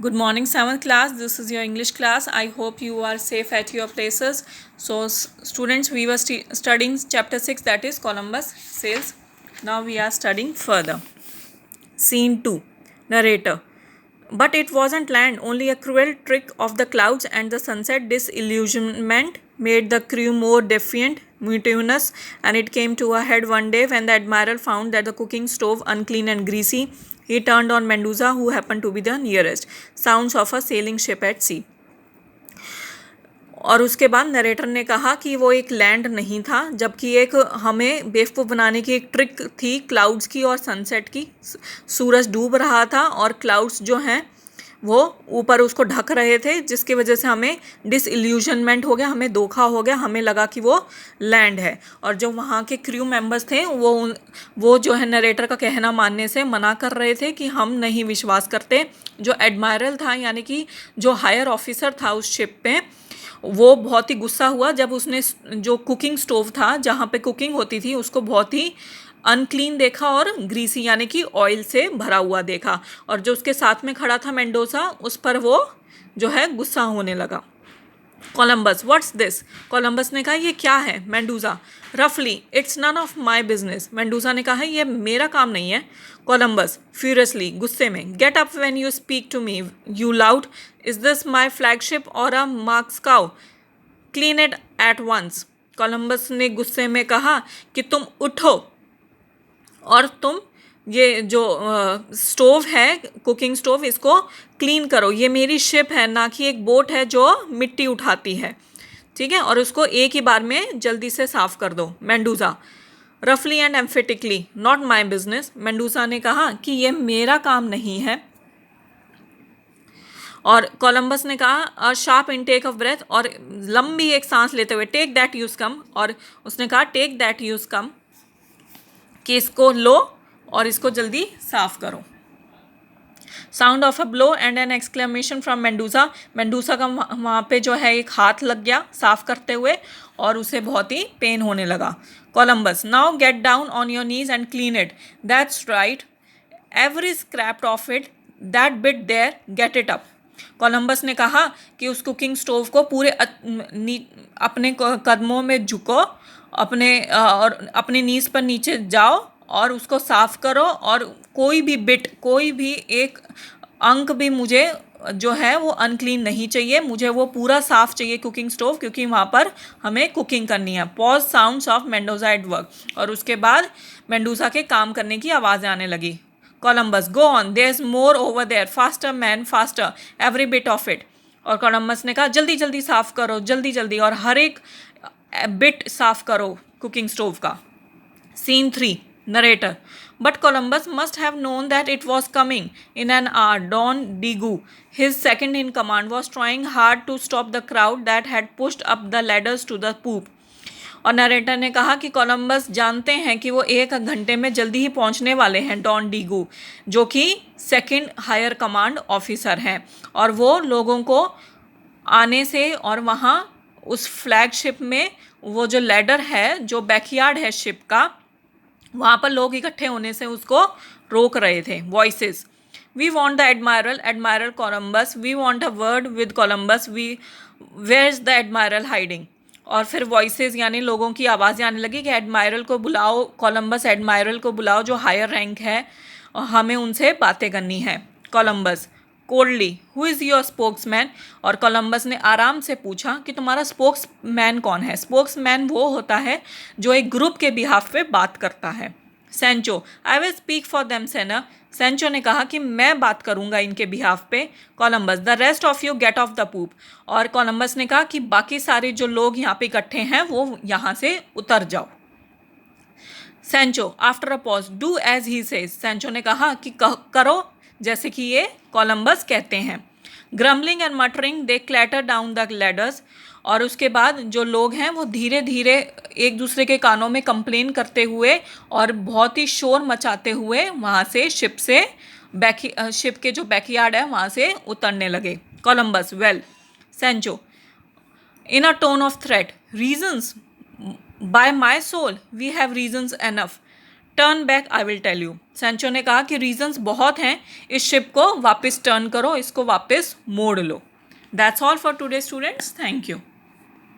Good morning, 7th class. This is your English class. I hope you are safe at your places. So, students, we were studying chapter 6, that is Columbus sails. Now we are studying further. Scene 2. Narrator. But it wasn't land, only a cruel trick of the clouds and the sunset disillusionment made the crew more defiant, mutinous, and it came to a head one day when the admiral found that the cooking stove unclean and greasy. He turned on Mendoza, who happened to be the nearest. Sounds of a sailing ship at sea. और उसके बाद narrator ने कहा कि वो एक land नहीं था, जबकि एक हमें बेवकूफ़ बनाने की एक ट्रिक थी क्लाउड्स की और सनसेट की. सूरज डूब रहा था और क्लाउड्स जो हैं वो ऊपर उसको ढक रहे थे, जिसकी वजह से हमें डिसइल्यूजनमेंट हो गया, हमें धोखा हो गया, हमें लगा कि वो लैंड है. और जो वहाँ के क्रू मेंबर्स थे वो जो है नरेटर का कहना मानने से मना कर रहे थे कि हम नहीं विश्वास करते. जो एडमायरल था, यानी कि जो हायर ऑफिसर था उस शिप पे, वो बहुत ही गुस्सा हुआ जब उसने जो कुकिंग स्टोव था जहाँ पे कुकिंग होती थी उसको बहुत ही अनक्लीन देखा और ग्रीसी यानी कि ऑयल से भरा हुआ देखा. और जो उसके साथ में खड़ा था मेंडोजा, उस पर वो जो है गुस्सा होने लगा. Columbus, what's this? कोलंबस ने कहा ये क्या है? मेंडोजा, रफली, it's none of my business. Mendoza ने कहा ये मेरा काम नहीं है. कोलंबस, फ्यूरियसली, गुस्से में, get up when you speak to me, you loud. Is this my flagship or a मास्काओ? Clean it at once. Columbus ने गुस्से में कहा कि तुम उठो और तुम ये जो स्टोव है, कुकिंग स्टोव, इसको क्लीन करो. ये मेरी शिप है, ना कि एक बोट है जो मिट्टी उठाती है. ठीक है, और उसको एक ही बार में जल्दी से साफ कर दो. मेंडोजा, रफली and emphatically, not my business. Mendoza ने कहा कि ये मेरा काम नहीं है. और कोलंबस ने कहा a sharp intake of breath, और लंबी एक सांस लेते हुए, टेक दैट यूज कम. और उसने कहा टेक दैट यूज कम, कि इसको लो और इसको जल्दी साफ करो. Sound of a blow and an exclamation from Mendoza. Mendoza का वहाँ पे जो है एक हाथ लग गया साफ करते हुए और उसे बहुत ही पेन होने लगा. Columbus, now get down on your knees and clean it. That's right, every scrap of it, that bit there, get it up. Columbus ने कहा कि उस कुकिंग स्टोव को पूरे अपने कदमों में झुको, और अपने नीज पर नीचे जाओ और उसको साफ करो. और कोई भी बिट, कोई भी एक अंक भी मुझे जो है वो अनक्लीन नहीं चाहिए. मुझे वो पूरा साफ चाहिए कुकिंग स्टोव, क्योंकि वहाँ पर हमें कुकिंग करनी है. Pause sounds of Mendoza at work. और उसके बाद मेंडोजा के काम करने की आवाज़ें आने लगी. Columbus, go on, there is more over there, faster man faster, every bit of it. और कोलंबस ने कहा जल्दी जल्दी साफ करो, जल्दी जल्दी, और हर एक बिट साफ करो कुकिंग स्टोव का. Scene 3. Narrator. But Columbus must have known that it was coming. In an hour, Don Digu, his second in command, was trying hard to stop the crowd that had pushed up the ladders to the poop. और narrator ने कहा कि Columbus जानते हैं कि वो 1 घंटे में जल्दी ही पहुंचने वाले हैं. डॉन डीगू, जो कि सेकंड हायर कमांड ऑफिसर हैं, और वो लोगों को आने से और वहाँ उस फ्लैगशिप में वो जो लैडर है, जो बैकयार्ड है शिप का, वहाँ पर लोग इकट्ठे होने से उसको रोक रहे थे. Voices, we want the admiral Columbus, we want a word with Columbus, where is the admiral hiding. और फिर वॉइसेस यानी लोगों की आवाज़ें आने लगी कि एडमायरल को बुलाओ, कोलंबस एडमायरल को बुलाओ जो हायर रैंक है, और हमें उनसे बातें करनी है. Columbus, coldly, who is your spokesman. और कोलंबस ने आराम से पूछा कि तुम्हारा स्पोक्समैन कौन है. स्पोक्समैन वो होता है जो एक ग्रुप के बिहाफ पे बात करता है. Sancho, I will speak for them सेना. सेंचो ने कहा कि मैं बात करूंगा इनके बिहाफ पे. Columbus, the rest of you get off the poop. और कोलंबस ने कहा कि बाकी सारे जो लोग यहाँ पे इकट्ठे हैं वो यहाँ से उतर जाओ. Sancho, after a pause, do as he says. Sancho ने कहा कि करो जैसे कि ये कोलंबस कहते हैं. Grumbling and muttering they clatter down the ladders. और उसके बाद जो लोग हैं वो धीरे धीरे एक दूसरे के कानों में कंप्लेन करते हुए और बहुत ही शोर मचाते हुए वहाँ से शिप के जो बैकयार्ड है वहाँ से उतरने लगे. Columbus, well. Sancho, in a tone of threat, reasons? By my soul, we have reasons enough. Turn back I will tell you. Sancho ने कहा कि रीजंस बहुत हैं, इस शिप को वापस टर्न करो, इसको वापस मोड़ लो। That's all for today students, thank you.